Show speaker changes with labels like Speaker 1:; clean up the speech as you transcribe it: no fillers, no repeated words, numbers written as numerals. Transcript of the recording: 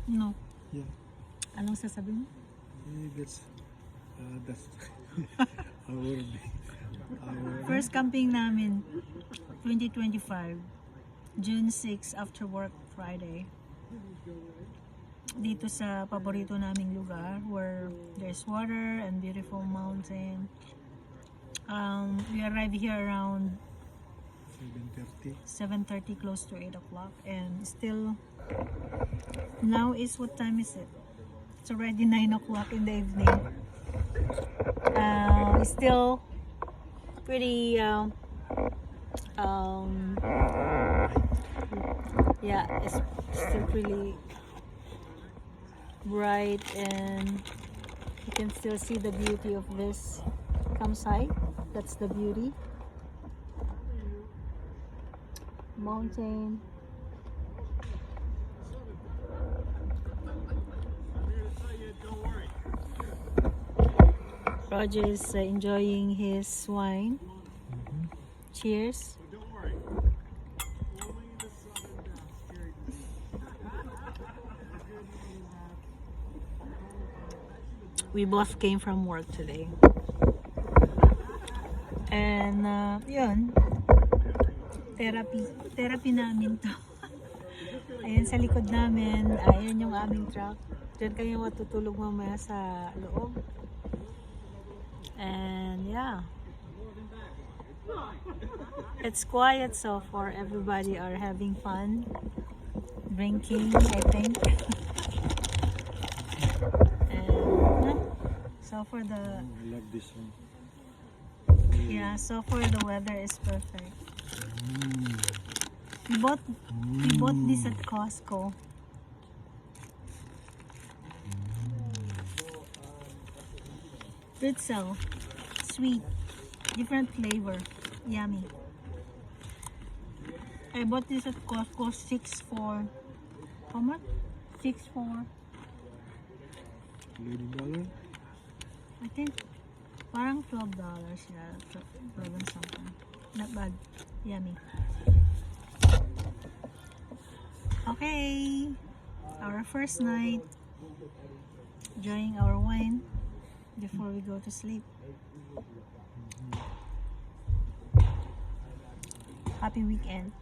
Speaker 1: No.
Speaker 2: Yeah.
Speaker 1: Anong sasabihin mo?
Speaker 2: That's our
Speaker 1: First camping namin, 2025. June 6 after work Friday. Dito sa paborito naming lugar where there's water and beautiful mountain. We arrived here around 7:30, close to 8 o'clock, and still now is, what time is it? It's already 9 o'clock in the evening. It's still pretty yeah, it's still really bright, and you can still see the beauty of this campsite. That's the beauty. Mountain. Roger is enjoying his wine. Cheers. We both came from work today. And yun, therapy namin to. Ayan sa likod namin, ayan yung aming truck. Diyan kami matutulog mamaya sa loob. And yeah, it's quiet so far. Everybody are having fun, drinking, I think. And so for the
Speaker 2: I love this one.
Speaker 1: yeah, so far the weather is perfect. We bought this at Costco. Pretzel, sweet, different flavor, yummy. I bought this at Costco, 6 for how much? 6 for
Speaker 2: $11.
Speaker 1: I think parang $12. Yeah, 11 something. Not bad, yummy. Okay, our first night, enjoying our wine before we go to sleep. Happy weekend.